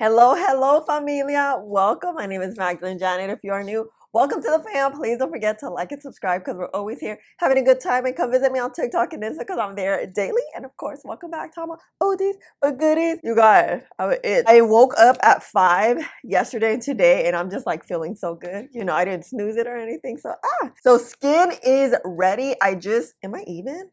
Hello, familia. Welcome. My name is MagdalineJanet. If you are new, welcome to the fam. Please don't forget to like and subscribe because we're always here having a good time. And come visit me on TikTok and Insta because I'm there daily. And of course, welcome back to all my oldies but goodies. You guys, I woke up at 5 yesterday and today, and I'm just like feeling so good. You know, I didn't snooze it or anything. So skin is ready. Am I even?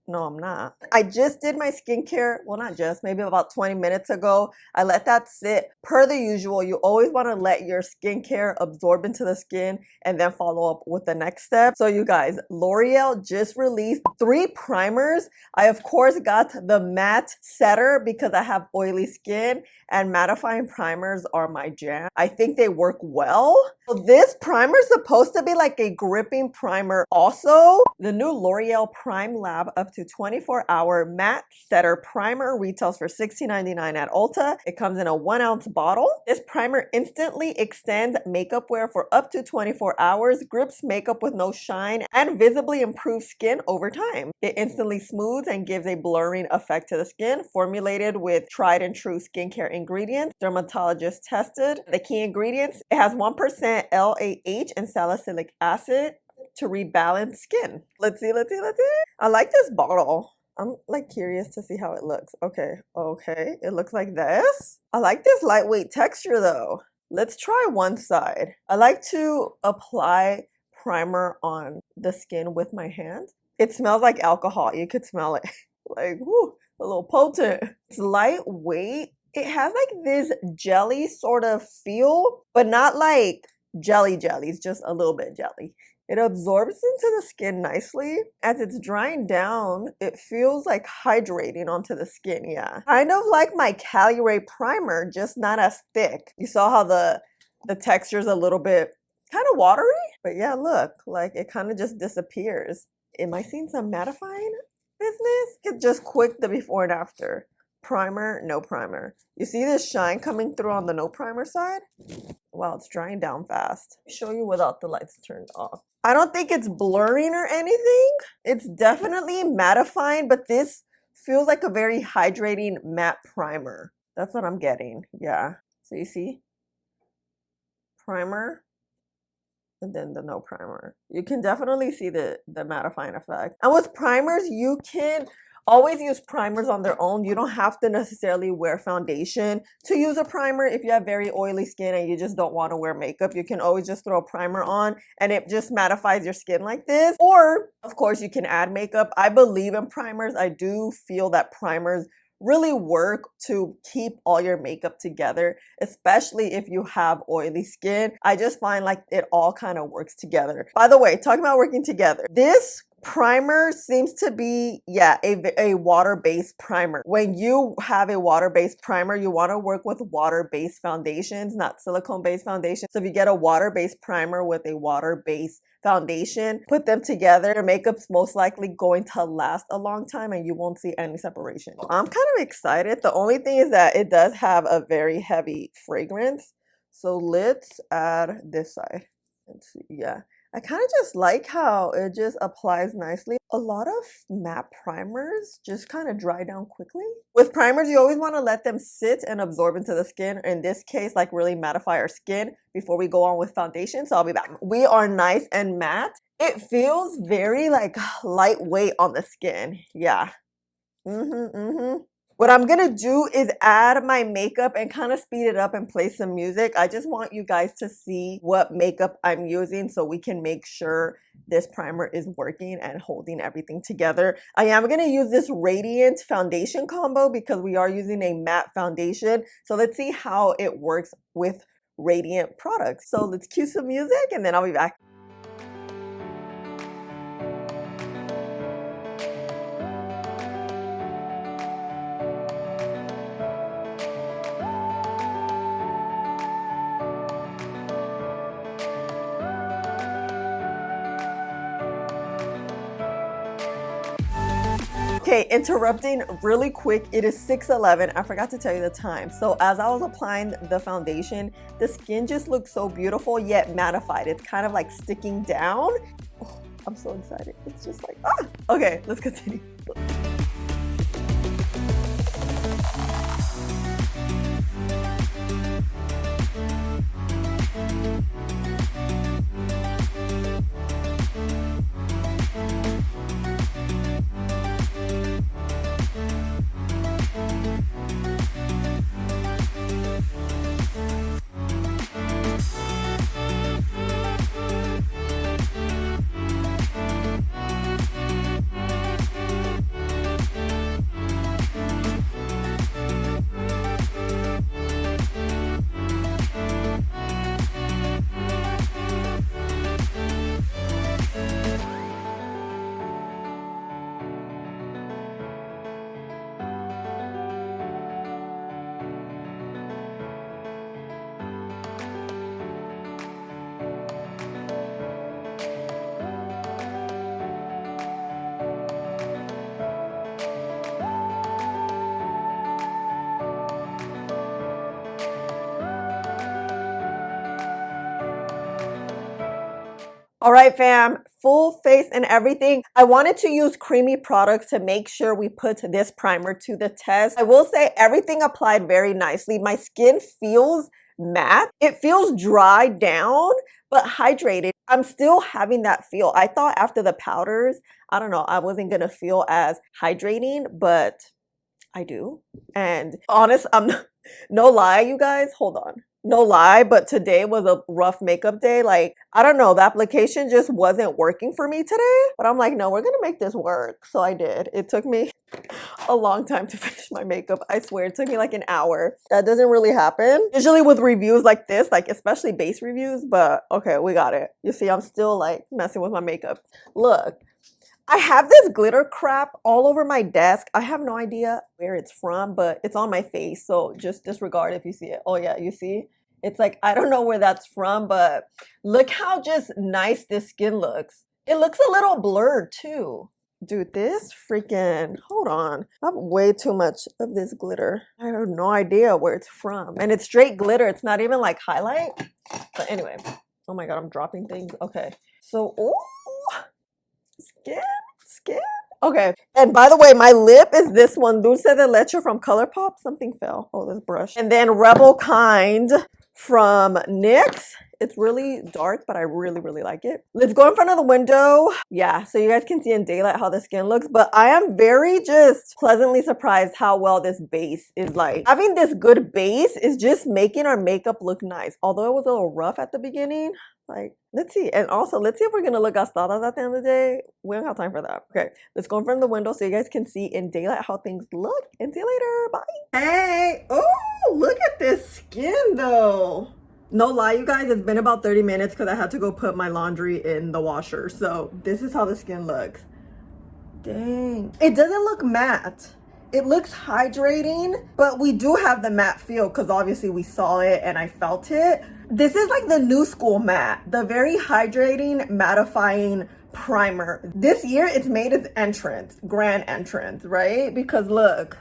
No, I'm not. I just did my skincare. Well, not just, maybe about 20 minutes ago. I let that sit. Per the usual, you always want to let your skincare absorb into the skin and then follow up with the next step. So you guys, L'Oreal just released 3 primers. I, of course, got the matte setter because I have oily skin, and mattifying primers are my jam. I think they work well. So this primer is supposed to be like a gripping primer. Also, the new L'Oreal Prime Lab up to 24-hour matte setter primer retails for $16.99 at Ulta. It comes in a 1-ounce bottle. This primer instantly extends makeup wear for up to 24 hours, grips makeup with no shine, and visibly improves skin over time. It instantly smooths and gives a blurring effect to the skin, formulated with tried and true skincare ingredients, dermatologist tested. The key ingredients: it has 1% LAH and salicylic acid to rebalance skin. Let's see. I like this bottle. I'm like curious to see how it looks. Okay, it looks like this. I like this lightweight texture though. Let's try one side. I like to apply primer on the skin with my hands. It smells like alcohol. You could smell it. Like, whoo, a little potent. It's lightweight. It has like this jelly sort of feel, but not like jelly. It's just a little bit jelly. It absorbs into the skin nicely. As it's drying down, it feels like hydrating onto the skin, yeah. Kind of like my Caliray primer, just not as thick. You saw how the texture's a little bit kind of watery? But yeah, look, like it kind of just disappears. Am I seeing some mattifying business? Just quick the before and after. Primer, no primer. You see this shine coming through on the no primer side? Wow, it's drying down fast. I'll show you without the lights turned off. I don't think it's blurring or anything. It's definitely mattifying, but this feels like a very hydrating matte primer. That's what I'm getting, yeah. So you see? Primer, and then the no primer. You can definitely see the mattifying effect. And with primers, you can always use primers on their own. You don't have to necessarily wear foundation to use a primer. If you have very oily skin and you just don't want to wear makeup, you can always just throw a primer on and it just mattifies your skin like this. Or, of course, you can add makeup. I believe in primers. I do feel that primers really work to keep all your makeup together, especially if you have oily skin. I just find like it all kind of works together. By the way, talking about working together, this primer seems to be, yeah, a water-based primer. When you have a water-based primer, you want to work with water-based foundations, not silicone-based foundations. So if you get a water-based primer with a water-based foundation, put them together, your makeup's most likely going to last a long time and you won't see any separation. I'm kind of excited. The only thing is that it does have a very heavy fragrance. So let's add this side. Let's see, yeah. I kind of just like how it just applies nicely. A lot of matte primers just kind of dry down quickly. With primers, you always want to let them sit and absorb into the skin. In this case, like really mattify our skin before we go on with foundation. So I'll be back. We are nice and matte. It feels very like lightweight on the skin. Yeah. What I'm gonna do is add my makeup and kind of speed it up and play some music. I just want you guys to see what makeup I'm using so we can make sure this primer is working and holding everything together. I am gonna use this Radiant foundation combo because we are using a matte foundation. So let's see how it works with Radiant products. So let's cue some music and then I'll be back. Okay, interrupting really quick. It is 6:11. I forgot to tell you the time. So as I was applying the foundation, the skin just looks so beautiful yet mattified. It's kind of like sticking down. Oh, I'm so excited. It's just like, ah! Okay, let's continue. All right, fam, full face and everything. I wanted to use creamy products to make sure we put this primer to the test. I will say everything applied very nicely. My skin feels matte. It feels dry down, but hydrated. I'm still having that feel. I thought after the powders, I don't know, I wasn't gonna feel as hydrating, but I do. And honest, I'm no lie, you guys, hold on. No lie, but today was a rough makeup day. Like, I don't know, the application just wasn't working for me today. But I'm like, no, we're gonna make this work. So I did. It took me a long time to finish my makeup. I swear, it took me like an hour. That doesn't really happen. Usually with reviews like this, like especially base reviews, but okay, we got it. You see, I'm still like messing with my makeup. Look. I have this glitter crap all over my desk. I have no idea where it's from, but it's on my face. So just disregard if you see it. Oh yeah, you see? It's like, I don't know where that's from, but look how just nice this skin looks. It looks a little blurred too. Dude, this freaking, hold on. I have way too much of this glitter. I have no idea where it's from. And it's straight glitter. It's not even like highlight. But anyway, oh my God, I'm dropping things. Okay. So, oh. Skin. Okay. And by the way, my lip is this one, Dulce de Leche from ColourPop. Something fell. Oh, this brush. And then Rebel Kind from NYX. It's really dark, but I really like it. Let's go in front of the window. Yeah, so you guys can see in daylight how the skin looks, but I am very just pleasantly surprised how well this base is like. Having this good base is just making our makeup look nice. Although it was a little rough at the beginning, like, let's see. And also, let's see if we're gonna look gastadas at the end of the day. We don't have time for that. Okay, let's go in front of the window so you guys can see in daylight how things look. And see you later. Bye. Hey, oh, look at this skin though. No lie, you guys, it's been about 30 minutes because I had to go put my laundry in the washer. So this is how the skin looks. Dang. It doesn't look matte. It looks hydrating, but we do have the matte feel because obviously we saw it and I felt it. This is like the new school matte, the very hydrating, mattifying primer. This year it's made its entrance, grand entrance, right? Because look,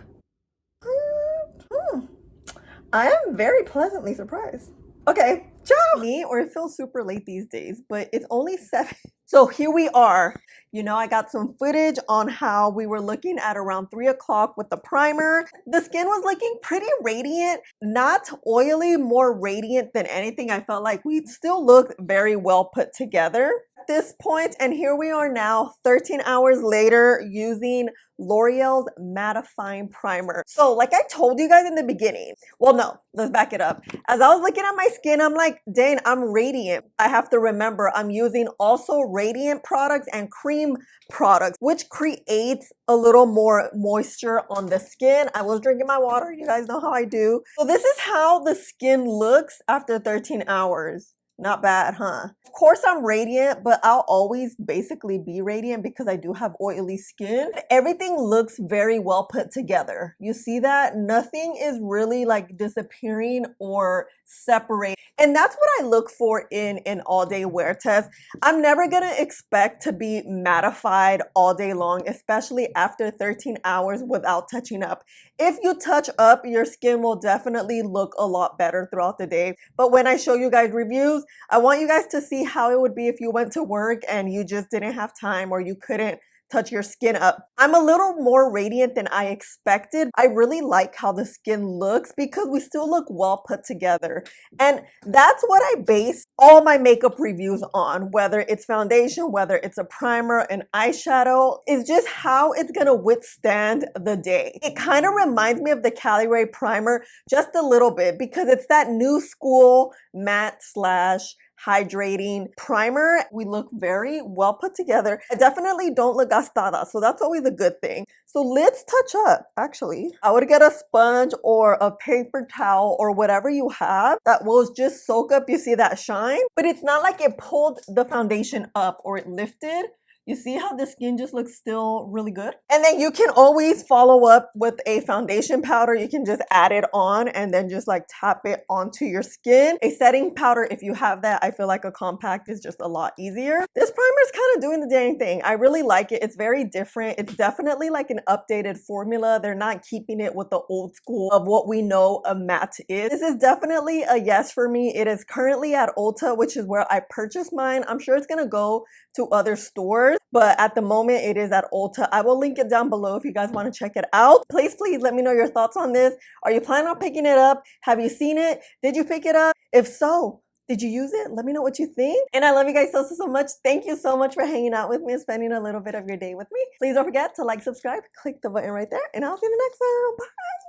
I am very pleasantly surprised. Okay, ciao! Me, or it feels super late these days, but it's only 7. So here we are. You know, I got some footage on how we were looking at around 3 o'clock with the primer. The skin was looking pretty radiant, not oily, more radiant than anything. I felt like we still looked very well put together at this point. And here we are now, 13 hours later, using L'Oreal's mattifying primer. So like I told you guys in the beginning, well, no, let's back it up. As I was looking at my skin, I'm like, dang, I'm radiant. I have to remember I'm using also radiant products and cream products, which creates a little more moisture on the skin. I was drinking my water. You guys know how I do. So this is how the skin looks after 13 hours. Not bad, huh? Of course I'm radiant, but I'll always basically be radiant because I do have oily skin. Everything looks very well put together. You see that? Nothing is really like disappearing or separating. And that's what I look for in an all-day wear test. I'm never gonna expect to be mattified all day long, especially after 13 hours without touching up. If you touch up, your skin will definitely look a lot better throughout the day. But when I show you guys reviews, I want you guys to see how it would be if you went to work and you just didn't have time or you couldn't touch your skin up. I'm a little more radiant than I expected. I really like how the skin looks because we still look well put together. And that's what I base all my makeup reviews on, whether it's foundation, whether it's a primer, an eyeshadow, is just how it's gonna withstand the day. It kind of reminds me of the Cali Ray primer just a little bit because it's that new school matte slash hydrating primer. We look very well put together. I definitely don't look gastada, so that's always a good thing. So let's touch up. Actually, I would get a sponge or a paper towel or whatever you have that will just soak up, you see that shine? But it's not like it pulled the foundation up or it lifted. You see how the skin just looks still really good? And then you can always follow up with a foundation powder. You can just add it on and then just like tap it onto your skin. A setting powder, if you have that, I feel like a compact is just a lot easier. This primer is kind of doing the dang thing. I really like it. It's very different. It's definitely like an updated formula. They're not keeping it with the old school of what we know a matte is. This is definitely a yes for me. It is currently at Ulta, which is where I purchased mine. I'm sure it's gonna go to other stores, but at the moment it is at Ulta. I will link it down below if you guys want to check it out. Please let me know your thoughts on this. Are you planning on picking it up? Have you seen it? Did you pick it up? If so, did you use it? Let me know what you think. And I love you guys so much. Thank you so much for hanging out with me and spending a little bit of your day with me. Please don't forget to like, subscribe, click the button right there, and I'll see you in the next one. Bye.